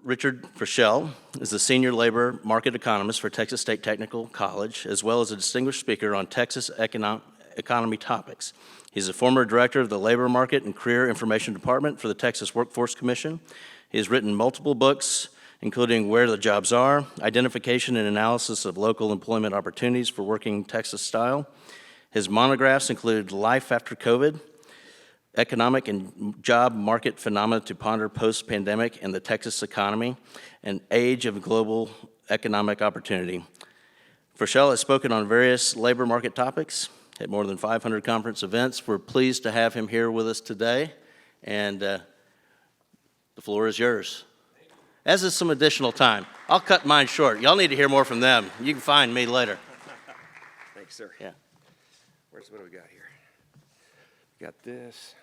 Richard Froeschle is the Senior Labor Market Economist for Texas State Technical College, as well as a distinguished speaker on Texas economy topics. He's a former director of the Labor Market and Career Information Department for the Texas Workforce Commission. He has written multiple books, including Where the Jobs Are, Identification and Analysis of Local Employment Opportunities for Working Texas Style. His monographs include Life After COVID, Economic and Job Market Phenomena to Ponder Post-Pandemic and the Texas Economy, and Age of Global Economic Opportunity. Froeschle has spoken on various labor market topics at more than 500 conference events. We're pleased to have him here with us today, and the floor is yours. As is some additional time. I'll cut mine short. Y'all need to hear more from them. You can find me later. Thanks, sir. Yeah. What do we got here? We got this.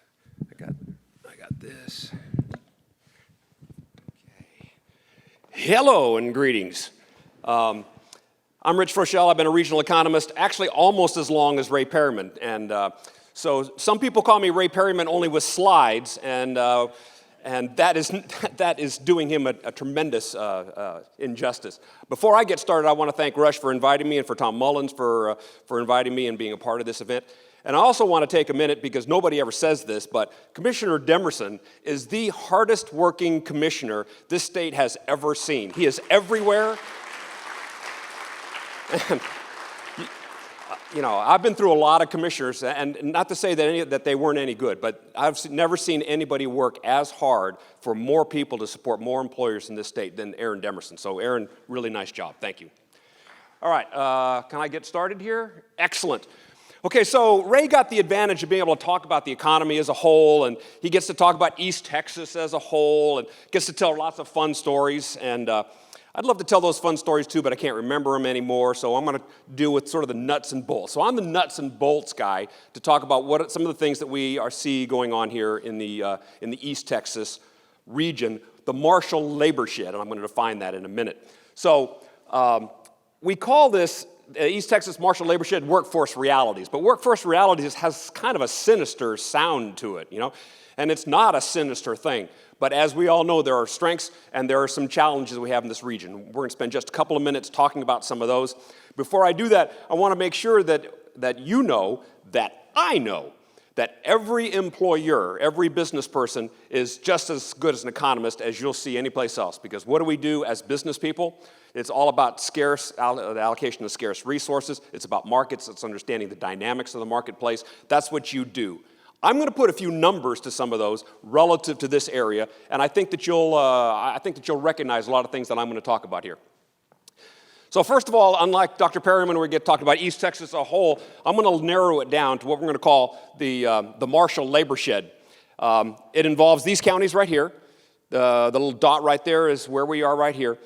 I got this. Okay. Hello and greetings. I'm Rich Froeschle. I've been a regional economist actually almost as long as Ray Perryman. And so some people call me Ray Perryman only with slides, and that is doing him a tremendous injustice. Before I get started, I want to thank Rush for inviting me and for Tom Mullins for inviting me and being a part of this event. And I also want to take a minute, because nobody ever says this, but Commissioner Demerson is the hardest working commissioner this state has ever seen. He is everywhere. And, you know, I've been through a lot of commissioners, and not to say that they weren't any good, but I've never seen anybody work as hard for more people to support more employers in this state than Aaron Demerson. So Aaron, really nice job. Thank you. All right, can I get started here? Excellent. Okay, so Ray got the advantage of being able to talk about the economy as a whole, and he gets to talk about East Texas as a whole, and gets to tell lots of fun stories. And I'd love to tell those fun stories too, but I can't remember them anymore, so I'm going to deal with sort of the nuts and bolts. So I'm the nuts and bolts guy to talk about what some of the things that we see going on here in the East Texas region, the Marshall Labor Shed, and I'm going to define that in a minute. So we call this East Texas Marshall Labor Shed Workforce Realities, but Workforce Realities has kind of a sinister sound to it, you know, and it's not a sinister thing. But as we all know, there are strengths and there are some challenges we have in this region. We're going to spend just a couple of minutes talking about some of those. Before I do that, I want to make sure that you know that I know that every employer, every business person is just as good as an economist as you'll see anyplace else. Because what do we do as business people? It's all about the allocation of scarce resources. It's about markets. It's understanding the dynamics of the marketplace. That's what you do. I'm going to put a few numbers to some of those relative to this area, and I think that you'll recognize a lot of things that I'm going to talk about here. So first of all, unlike Dr. Perryman, we get talked about East Texas as a whole, I'm going to narrow it down to what we're going to call the Marshall Labor Shed. It involves these counties right here. The little dot right there is where we are right here.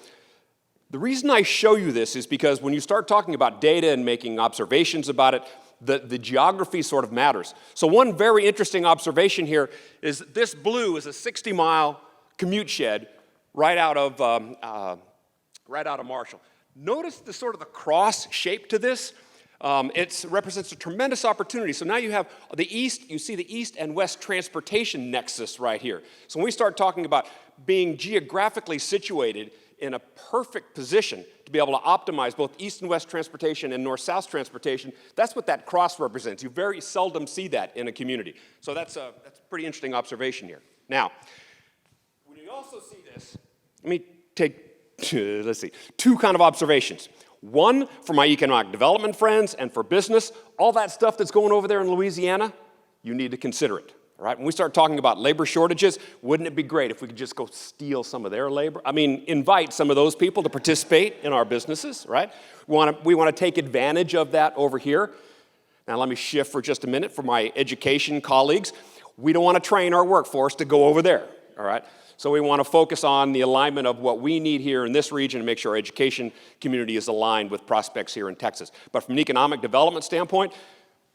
The reason I show you this is because when you start talking about data and making observations about it, the geography sort of matters. So one very interesting observation here is that this blue is a 60-mile commute shed right out of Marshall. Notice the sort of the cross shape to this. It represents a tremendous opportunity. So now you have the east, you see the east and west transportation nexus right here. So when we start talking about being geographically situated in a perfect position to be able to optimize both east and west transportation and north-south transportation, that's what that cross represents. You very seldom see that in a community. So that's a pretty interesting observation here. Now, when you also see this, let me take, let's see, two kind of observations. One, for my economic development friends and for business, all that stuff that's going over there in Louisiana, you need to consider it. Right? When we start talking about labor shortages, wouldn't it be great if we could just go steal some of their labor? I mean, invite some of those people to participate in our businesses, right? We want to take advantage of that over here. Now let me shift for just a minute for my education colleagues. We don't want to train our workforce to go over there, all right? So we want to focus on the alignment of what we need here in this region and make sure our education community is aligned with prospects here in Texas. But from an economic development standpoint,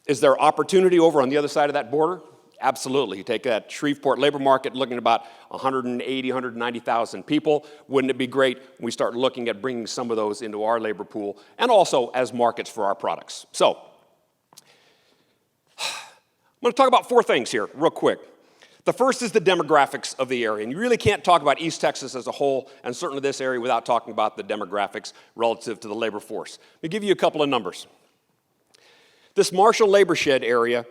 is there opportunity over on the other side of that border? Absolutely. You take that Shreveport labor market looking at about 180, 190,000 people. Wouldn't it be great when we start looking at bringing some of those into our labor pool and also as markets for our products? So, I'm going to talk about four things here real quick. The first is the demographics of the area, and you really can't talk about East Texas as a whole, and certainly this area, without talking about the demographics relative to the labor force. Let me give you a couple of numbers. This Marshall labor shed area,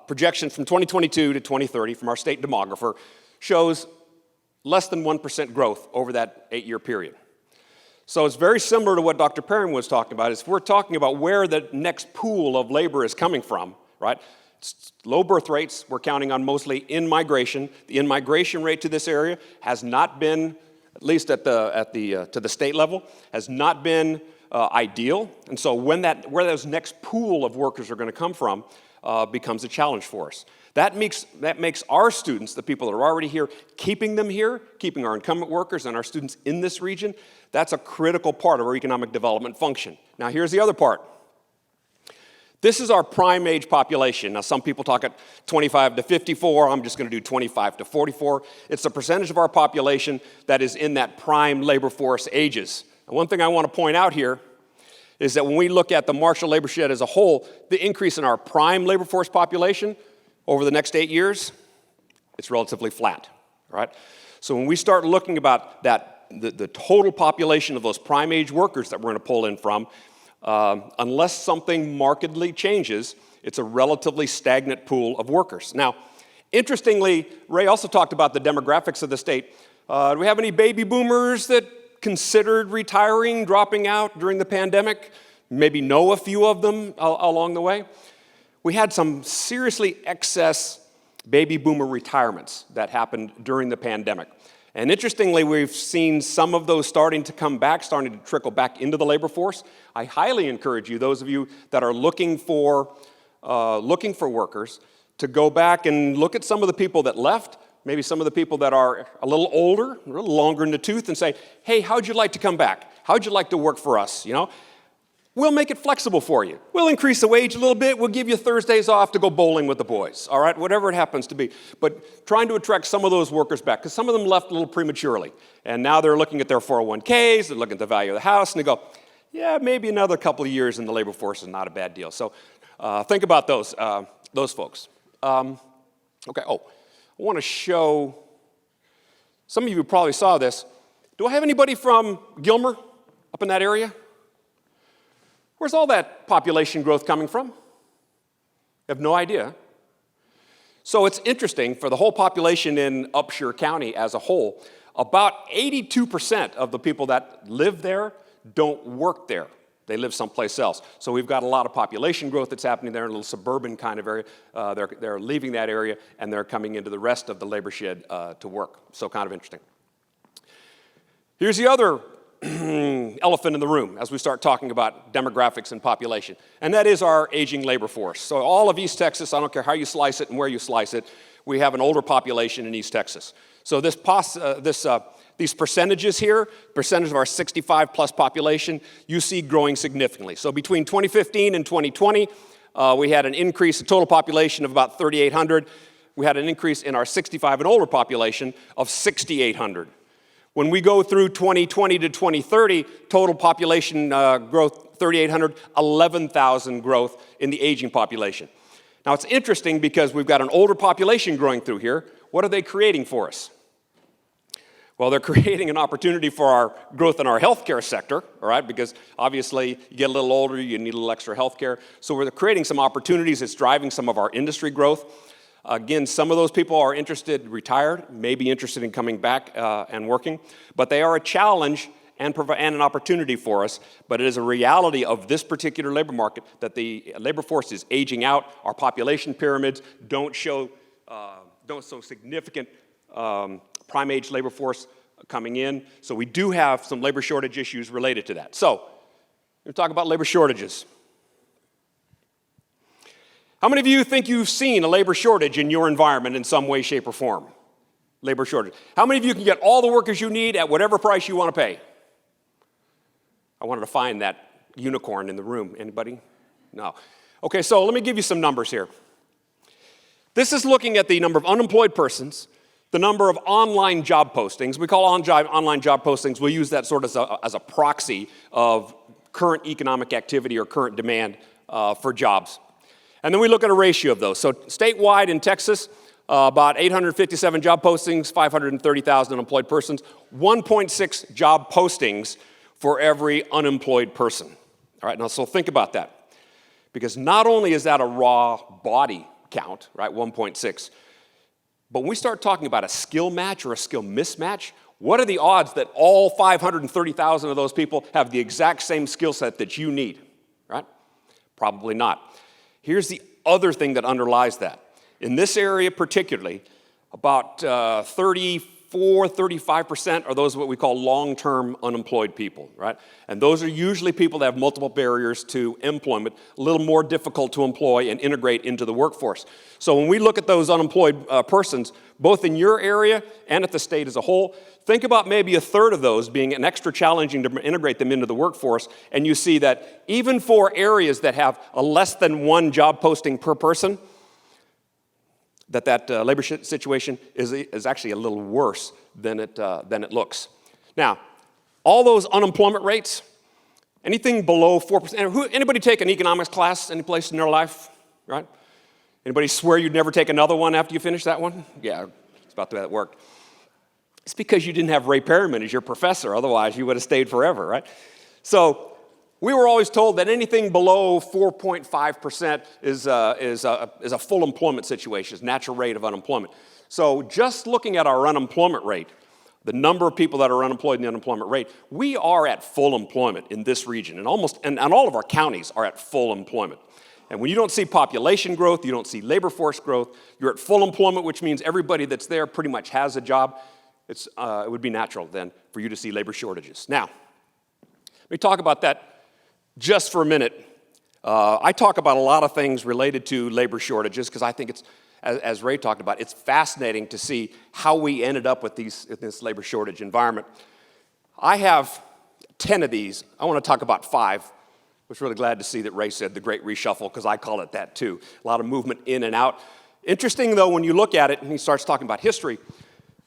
projection from 2022 to 2030 from our state demographer, shows less than 1% growth over that 8-year period. So it's very similar to what Dr. Perrin was talking about. Is we're talking about where the next pool of labor is coming from, right? It's low birth rates. We're counting on mostly in-migration. The in-migration rate to this area has not been, at least to the state level, has not been ideal. And so where those next pool of workers are going to come from becomes a challenge for us. That makes our students, the people that are already here, keeping them here, keeping our incumbent workers and our students in this region, that's a critical part of our economic development function. Now here's the other part. This is our prime age population. Now some people talk at 25 to 54, I'm just going to do 25 to 44. It's the percentage of our population that is in that prime labor force ages. And one thing I want to point out here is that when we look at the Marshall labor shed as a whole, the increase in our prime labor force population over the next 8 years, it's relatively flat, right? So when we start looking about that, the total population of those prime age workers that we're going to pull in from, unless something markedly changes, it's a relatively stagnant pool of workers. Now, interestingly, Ray also talked about the demographics of the state. Do we have any baby boomers that considered retiring, dropping out during the pandemic? Maybe know a few of them along the way. We had some seriously excess baby boomer retirements that happened during the pandemic. And interestingly, we've seen some of those starting to come back, starting to trickle back into the labor force. I highly encourage you, those of you that are looking for workers, to go back and look at some of the people that left, maybe some of the people that are a little older, a little longer in the tooth, and say, hey, how'd you like to come back? How'd you like to work for us, you know? We'll make it flexible for you. We'll increase the wage a little bit. We'll give you Thursdays off to go bowling with the boys, all right? Whatever it happens to be. But trying to attract some of those workers back, because some of them left a little prematurely. And now they're looking at their 401ks, they're looking at the value of the house, and they go, yeah, maybe another couple of years in the labor force is not a bad deal. So think about those folks. Okay, I want to show, some of you probably saw this. Do I have anybody from Gilmer up in that area? Where's all that population growth coming from? I have no idea. So it's interesting, for the whole population in Upshur County as a whole, about 82% of the people that live there don't work there. They live someplace else. So we've got a lot of population growth that's happening there in a little suburban kind of area. They're leaving that area and they're coming into the rest of the labor shed to work. So kind of interesting. Here's the other elephant in the room as we start talking about demographics and population, and that is our aging labor force. So all of East Texas, I don't care how you slice it and where you slice it, we have an older population in East Texas. So these percentages here, percentage of our 65 plus population, you see growing significantly. So between 2015 and 2020, we had an increase in total population of about 3,800. We had an increase in our 65 and older population of 6,800. When we go through 2020 to 2030, total population growth, 3,800, 11,000 growth in the aging population. Now it's interesting because we've got an older population growing through here. What are they creating for us? Well, they're creating an opportunity for our growth in our healthcare sector, all right, because obviously you get a little older, you need a little extra healthcare. So we're creating some opportunities. It's driving some of our industry growth. Again, some of those people are retired, may be interested in coming back and working, but they are a challenge and an opportunity for us. But it is a reality of this particular labor market that the labor force is aging out. Our population pyramids don't show significant prime age labor force coming in. So we do have some labor shortage issues related to that. So we're talking about labor shortages. How many of you think you've seen a labor shortage in your environment in some way, shape, or form? Labor shortage. How many of you can get all the workers you need at whatever price you want to pay? I wanted to find that unicorn in the room. Anybody? No. Okay, so let me give you some numbers here. This is looking at the number of unemployed persons, the number of online job postings. We call online job postings, we'll use that sort of as a proxy of current economic activity or current demand for jobs. And then we look at a ratio of those. So statewide in Texas, about 857 job postings, 530,000 unemployed persons, 1.6 job postings for every unemployed person. All right, now so think about that. Because not only is that a raw body count, right, 1.6, but when we start talking about a skill match or a skill mismatch, what are the odds that all 530,000 of those people have the exact same skill set that you need, right? Probably not. Here's the other thing that underlies that. In this area particularly, about 35% are those what we call long-term unemployed people, right? And those are usually people that have multiple barriers to employment, a little more difficult to employ and integrate into the workforce. So when we look at those unemployed persons, both in your area and at the state as a whole, think about maybe a third of those being an extra challenging to integrate them into the workforce, and you see that even for areas that have a less than one job posting per person, that labor situation is actually a little worse than it looks. Now, all those unemployment rates, anything below 4%. Anybody take an economics class any place in their life, right? Anybody swear you'd never take another one after you finish that one? Yeah, it's about the way that worked. It's because you didn't have Ray Perryman as your professor. Otherwise, you would have stayed forever, right? So we were always told that anything below 4.5% is a full employment situation, is natural rate of unemployment. So just looking at our unemployment rate, the number of people that are unemployed in the unemployment rate, we are at full employment in this region, and all of our counties are at full employment. And when you don't see population growth, you don't see labor force growth, you're at full employment, which means everybody that's there pretty much has a job. It would be natural then for you to see labor shortages. Now, let me talk about that just for a minute. I talk about a lot of things related to labor shortages because I think it's, as Ray talked about, it's fascinating to see how we ended up with this labor shortage environment. I have 10 of these. I want to talk about 5. I was really glad to see that Ray said the Great Reshuffle because I call it that too. A lot of movement in and out. Interesting though, when you look at it and he starts talking about history,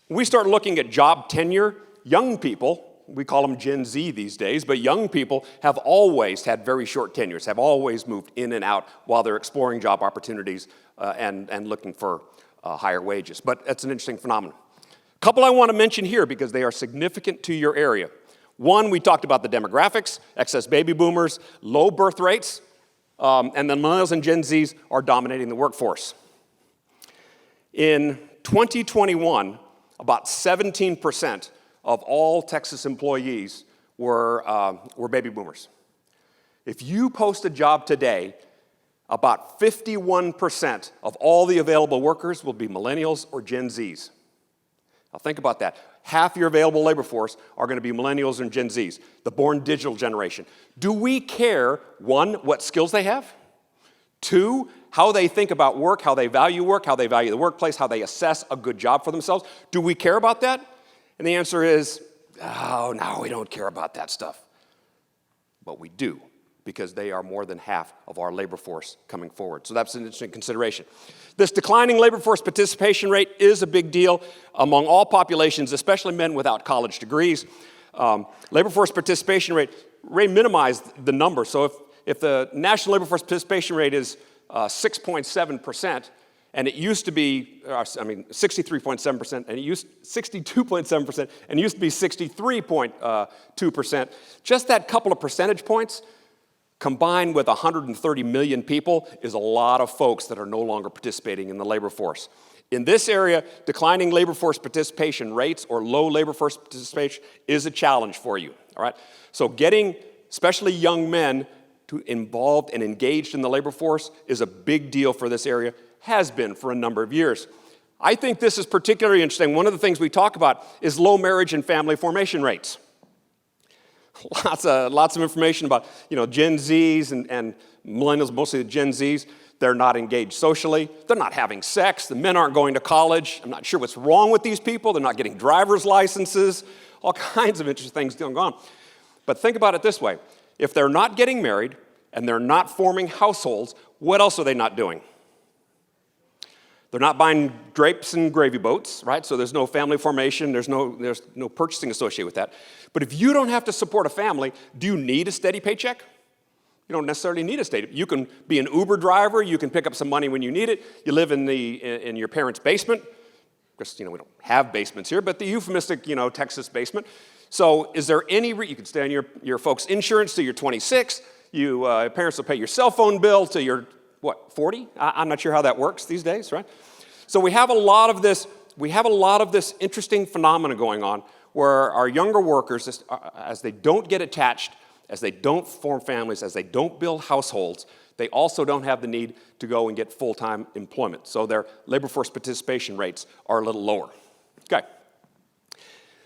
when we start looking at job tenure, young people, we call them Gen Z these days, but young people have always had very short tenures, have always moved in and out while they're exploring job opportunities and looking for higher wages. But it's an interesting phenomenon. A couple I want to mention here because they are significant to your area. One, we talked about the demographics, excess baby boomers, low birth rates, and then millennials and Gen Zs are dominating the workforce. In 2021, about 17% of all Texas employees were baby boomers. If you post a job today, about 51% of all the available workers will be millennials or Gen Zs. Now think about that. Half your available labor force are going to be millennials and Gen Zs, the born digital generation. Do we care, one, what skills they have? Two, how they think about work, how they value the workplace, how they assess a good job for themselves? Do we care about that? And the answer is, oh, no, we don't care about that stuff. But we do, because they are more than half of our labor force coming forward. So that's an interesting consideration. This declining labor force participation rate is a big deal among all populations, especially men without college degrees. Labor force participation rate, Ray minimized the number. So if the national labor force participation rate is 6.7%, and it used to be, 63.7%, and it used 62.7%, and it used to be 63.2%. Just that couple of percentage points, combined with 130 million people, is a lot of folks that are no longer participating in the labor force. In this area, declining labor force participation rates or low labor force participation is a challenge for you, all right? So getting, especially young men, involved and engaged in the labor force is a big deal for this area, has been for a number of years. I think this is particularly interesting. One of the things we talk about is low marriage and family formation rates. Lots of information about, Gen Zs and millennials, mostly the Gen Zs. They're not engaged socially. They're not having sex. The men aren't going to college. I'm not sure what's wrong with these people. They're not getting driver's licenses. All kinds of interesting things going on. But think about it this way. If they're not getting married and they're not forming households, what else are they not doing? They're not buying drapes and gravy boats, right? So there's no family formation, there's no purchasing associated with that. But if you don't have to support a family, do you need a steady paycheck? You don't necessarily need a state. You can be an Uber driver. You can pick up some money when you need it. You live in your parents' basement. Because, we don't have basements here, but the euphemistic, Texas basement. So is there any, you can stay on your folks' insurance till you're 26. Parents will pay your cell phone bill till you're, 40? I'm not sure how that works these days, right? So we have a lot of this interesting phenomena going on where our younger workers, as they don't get attached, as they don't form families, as they don't build households, they also don't have the need to go and get full-time employment. So their labor force participation rates are a little lower. Okay.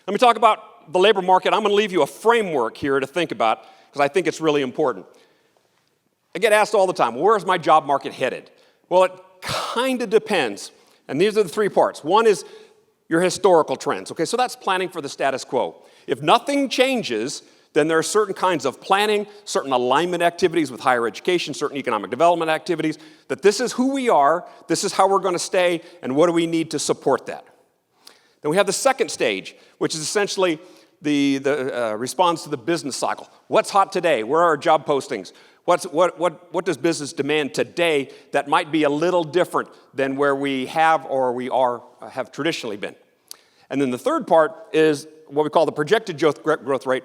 Let me talk about the labor market. I'm going to leave you a framework here to think about because I think it's really important. I get asked all the time, where's my job market headed? Well, it kind of depends. And these are the three parts. One is your historical trends. Okay, so that's planning for the status quo. If nothing changes, then there are certain kinds of planning, certain alignment activities with higher education, certain economic development activities, that this is who we are, this is how we're going to stay, and what do we need to support that. Then we have the second stage, which is essentially the response to the business cycle. What's hot today? Where are our job postings? What does business demand today that might be a little different than where we have or have traditionally been? And then the third part is what we call the projected growth rate.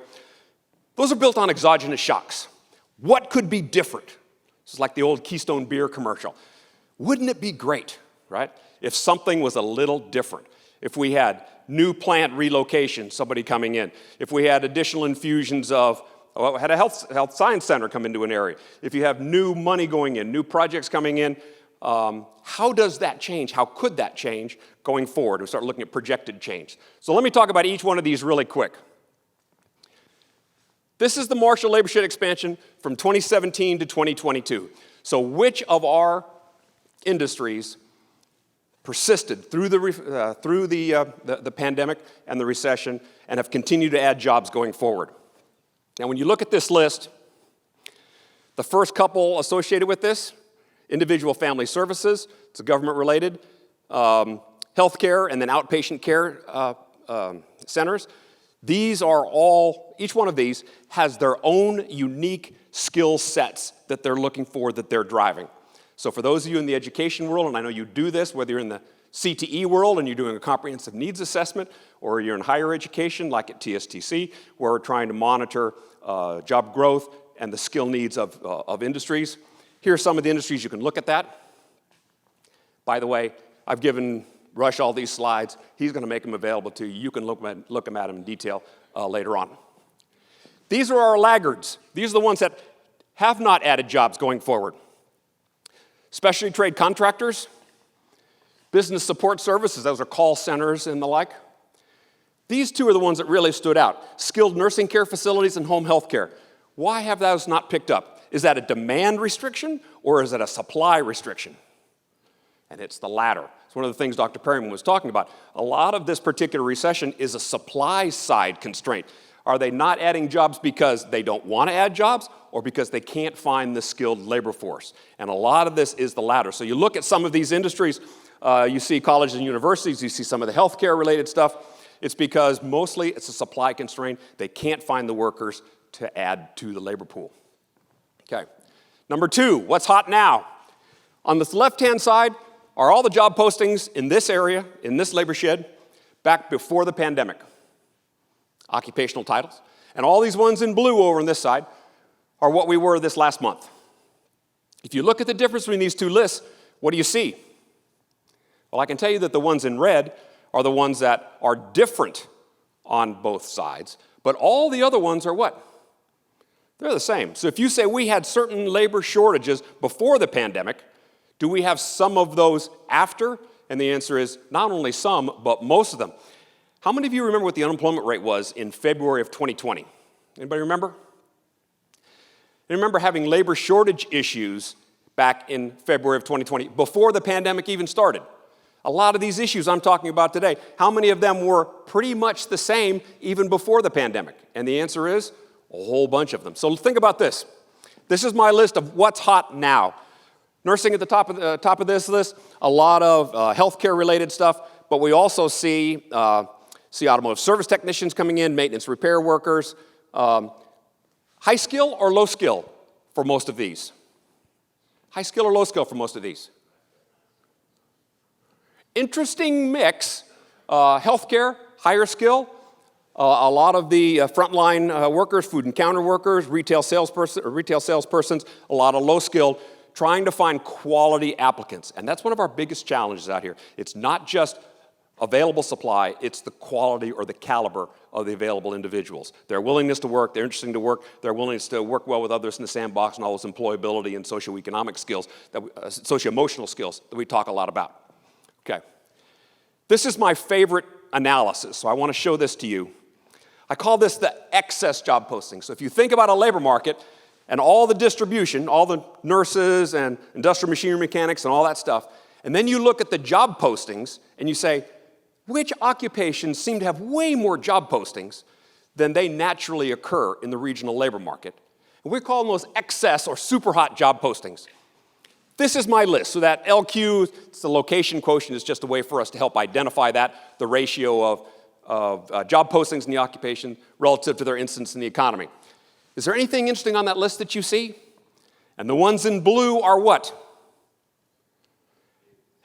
Those are built on exogenous shocks. What could be different? This is like the old Keystone Beer commercial. Wouldn't it be great, right, if something was a little different? If we had new plant relocation, somebody coming in. If we had additional infusions had a health science center come into an area. If you have new money going in, new projects coming in, how does that change? How could that change going forward? We start looking at projected change. So let me talk about each one of these really quick. This is the Marshall labor shed expansion from 2017 to 2022. So which of our industries persisted through the pandemic and the recession and have continued to add jobs going forward? Now, when you look at this list, the first couple associated with this, individual family services, it's government-related, healthcare, and then outpatient care centers. These are all, each one of these has their own unique skill sets that they're looking for, that they're driving. So for those of you in the education world, and I know you do this, whether you're in the CTE world and you're doing a comprehensive needs assessment, or you're in higher education like at TSTC, where we're trying to monitor job growth and the skill needs of industries. Here are some of the industries you can look at that. By the way, I've given Rush all these slides. He's going to make them available to you. You can look them at them in detail later on. These are our laggards. These are the ones that have not added jobs going forward. Specialty trade contractors, business support services, those are call centers and the like. These two are the ones that really stood out. Skilled nursing care facilities and home health care. Why have those not picked up? Is that a demand restriction or is it a supply restriction? And it's the latter. It's one of the things Dr. Perryman was talking about. A lot of this particular recession is a supply side constraint. Are they not adding jobs because they don't want to add jobs or because they can't find the skilled labor force? And a lot of this is the latter. So you look at some of these industries, you see colleges and universities, you see some of the healthcare related stuff. It's because mostly it's a supply constraint. They can't find the workers to add to the labor pool. Okay. Number two, what's hot now? On the left-hand side are all the job postings in this area, in this labor shed, back before the pandemic. Occupational titles. And all these ones in blue over on this side are what we were this last month. If you look at the difference between these two lists, what do you see? Well, I can tell you that the ones in red are the ones that are different on both sides, but all the other ones are what? They're the same. So if you say we had certain labor shortages before the pandemic, do we have some of those after? And the answer is not only some, but most of them. How many of you remember what the unemployment rate was in February of 2020? Anybody remember? I remember having labor shortage issues back in February of 2020, before the pandemic even started. A lot of these issues I'm talking about today, how many of them were pretty much the same even before the pandemic? And the answer is a whole bunch of them. So think about this. This is my list of what's hot now. Nursing at the top of this list, a lot of healthcare related stuff, but we also see automotive service technicians coming in, maintenance repair workers, high skill or low skill for most of these? High skill or low skill for most of these? Interesting mix. Healthcare, higher skill. A lot of the frontline workers, food and counter workers, retail salespersons, a lot of low skill, trying to find quality applicants. And that's one of our biggest challenges out here. It's not just available supply, it's the quality or the caliber of the available individuals. Their willingness to work, their interesting to work, their willingness to work well with others in the sandbox, and all those employability and socioeconomic skills, socio-emotional skills that we talk a lot about. Okay. This is my favorite analysis, so I want to show this to you. I call this the excess job posting. So if you think about a labor market and all the distribution, all the nurses and industrial machinery mechanics and all that stuff, and then you look at the job postings and you say, which occupations seem to have way more job postings than they naturally occur in the regional labor market? And we're calling those excess or super hot job postings. This is my list. So that LQ, it's the location quotient, is just a way for us to help identify that, the ratio of job postings in the occupation relative to their instance in the economy. Is there anything interesting on that list that you see? And the ones in blue are what?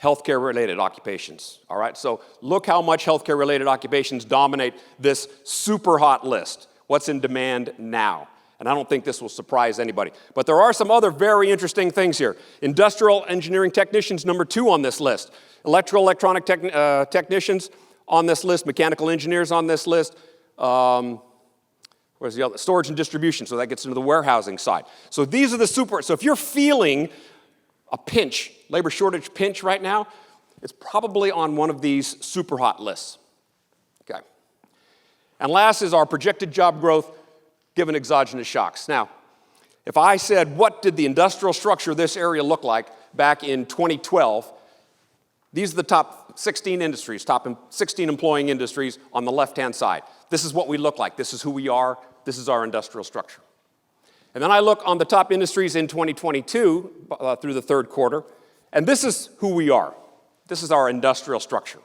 Healthcare-related occupations, all right? So look how much healthcare-related occupations dominate this super hot list. What's in demand now? And I don't think this will surprise anybody. But there are some other very interesting things here. Industrial engineering technicians, number 2 on this list. Electronic technicians on this list. Mechanical engineers on this list. Where's the other? Storage and distribution, so that gets into the warehousing side. So these are the super, so if you're feeling a pinch, labor shortage pinch right now, it's probably on one of these super hot lists. Okay. And last is our projected job growth given exogenous shocks. Now, if I said, what did the industrial structure of this area look like back in 2012, these are the top 16 industries, top 16 employing industries on the left-hand side. This is what we look like. This is who we are. This is our industrial structure. And then I look on the top industries in 2022 through the third quarter, and this is who we are. This is our industrial structure.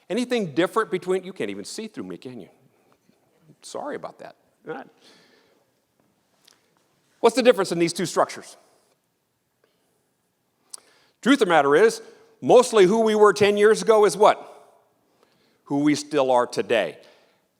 Anything different between, you can't even see through me, can you? Sorry about that. All right. What's the difference in these two structures? Truth of the matter is, mostly who we were 10 years ago is what? Who we still are today.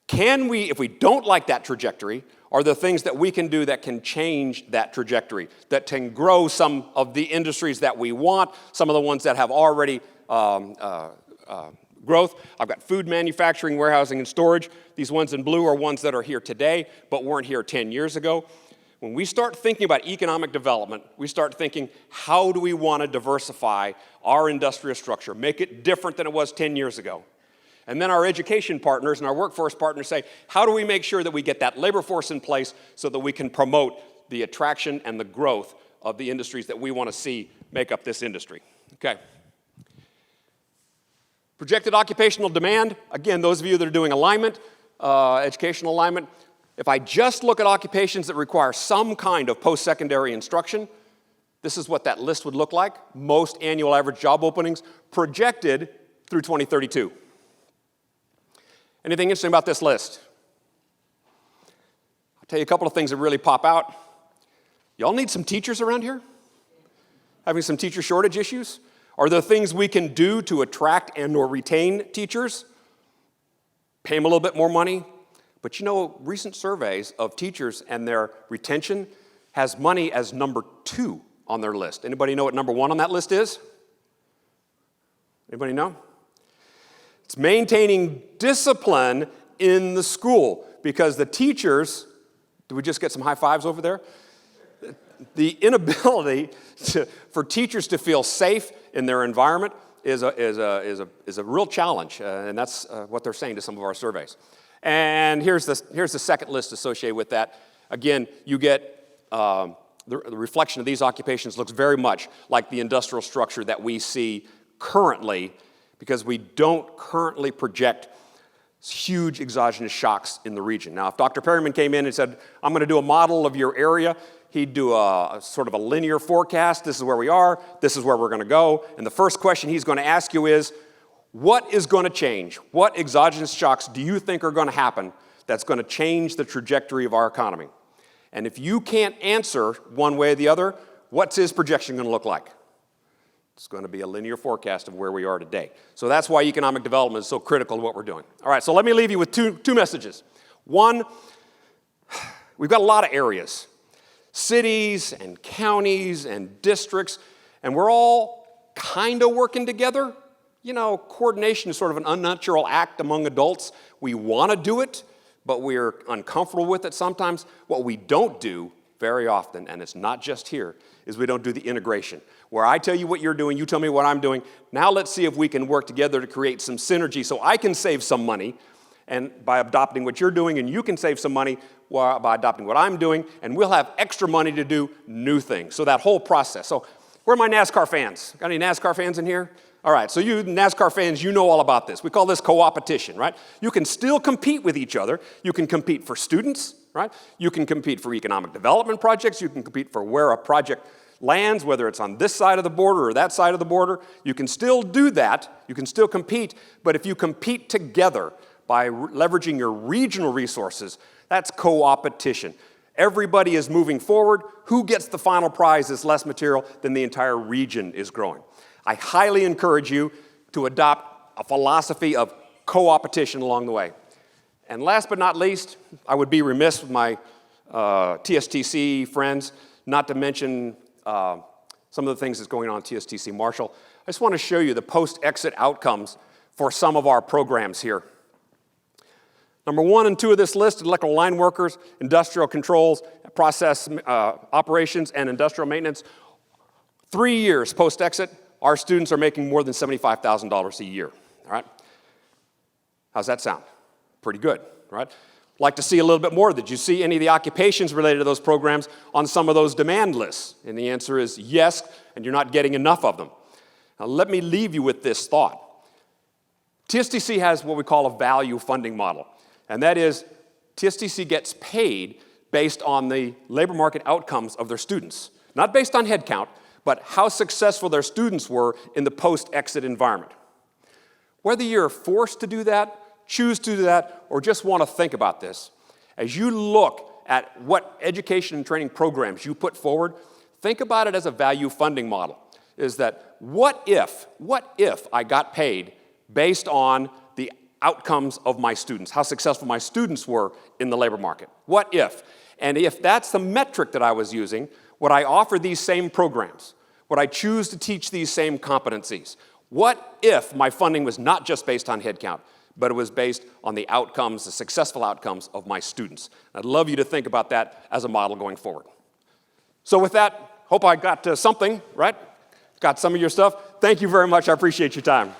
Can we, if we don't like that trajectory, are there things that we can do that can change that trajectory, that can grow some of the industries that we want, some of the ones that have already growth? I've got food manufacturing, warehousing, and storage. These ones in blue are ones that are here today, but weren't here 10 years ago. When we start thinking about economic development, we start thinking, how do we want to diversify our industrial structure, make it different than it was 10 years ago? And then our education partners and our workforce partners say, how do we make sure that we get that labor force in place so that we can promote the attraction and the growth of the industries that we want to see make up this industry? Okay. Projected occupational demand, again, those of you that are doing alignment, educational alignment, if I just look at occupations that require some kind of post-secondary instruction, this is what that list would look like. Most annual average job openings projected through 2032. Anything interesting about this list? I'll tell you a couple of things that really pop out. Y'all need some teachers around here? Having some teacher shortage issues? Are there things we can do to attract and or retain teachers? Pay them a little bit more money? But you know, recent surveys of teachers and their retention has money as number 2 on their list. Anybody know what number 1 on that list is? Anybody know? It's maintaining discipline in the school, because the teachers, did we just get some high fives over there? The inability for teachers to feel safe in their environment is a real challenge, and that's what they're saying to some of our surveys. And here's the second list associated with that. Again, you get the reflection of these occupations looks very much like the industrial structure that we see currently, because we don't currently project huge exogenous shocks in the region. Now, if Dr. Perryman came in and said, I'm going to do a model of your area, he'd do a sort of a linear forecast. This is where we are. This is where we're going to go. And the first question he's going to ask you is, what is going to change? What exogenous shocks do you think are going to happen that's going to change the trajectory of our economy? And if you can't answer one way or the other, what's his projection going to look like? It's going to be a linear forecast of where we are today. So that's why economic development is so critical to what we're doing. All right, so let me leave you with two messages. One, we've got a lot of areas, cities and counties and districts, and we're all kind of working together. You know, coordination is sort of an unnatural act among adults. We want to do it, but we're uncomfortable with it sometimes. What we don't do very often, and it's not just here, is we don't do the integration, where I tell you what you're doing, you tell me what I'm doing. Now let's see if we can work together to create some synergy so I can save some money and by adopting what you're doing, and you can save some money by adopting what I'm doing, and we'll have extra money to do new things. So that whole process. So where are my NASCAR fans? Got any NASCAR fans in here? All right, so you NASCAR fans, you know all about this. We call this co-opetition, right? You can still compete with each other. You can compete for students, right? You can compete for economic development projects. You can compete for where a project lands, whether it's on this side of the border or that side of the border. You can still do that. You can still compete, but if you compete together by leveraging your regional resources, that's co-opetition. Everybody is moving forward. Who gets the final prize is less material than the entire region is growing. I highly encourage you to adopt a philosophy of co-opetition along the way. And last but not least, I would be remiss with my TSTC friends not to mention some of the things that's going on at TSTC Marshall. I just want to show you the post-exit outcomes for some of our programs here. Number 1 and 2 of this list, electrical line workers, industrial controls, process operations, and industrial maintenance. 3 years post-exit, our students are making more than $75,000 a year, all right? How's that sound? Pretty good, right? Like to see a little bit more. Did you see any of the occupations related to those programs on some of those demand lists? And the answer is yes, and you're not getting enough of them. Now let me leave you with this thought. TSTC has what we call a value funding model, and that is TSTC gets paid based on the labor market outcomes of their students, not based on headcount, but how successful their students were in the post-exit environment. Whether you're forced to do that, choose to do that, or just want to think about this, as you look at what education and training programs you put forward, think about it as a value funding model. Is that what if I got paid based on the outcomes of my students, how successful my students were in the labor market? What if? And if that's the metric that I was using, would I offer these same programs? Would I choose to teach these same competencies? What if my funding was not just based on headcount, but it was based on the outcomes, the successful outcomes of my students? I'd love you to think about that as a model going forward. So with that, hope I got something, right? Got some of your stuff. Thank you very much. I appreciate your time.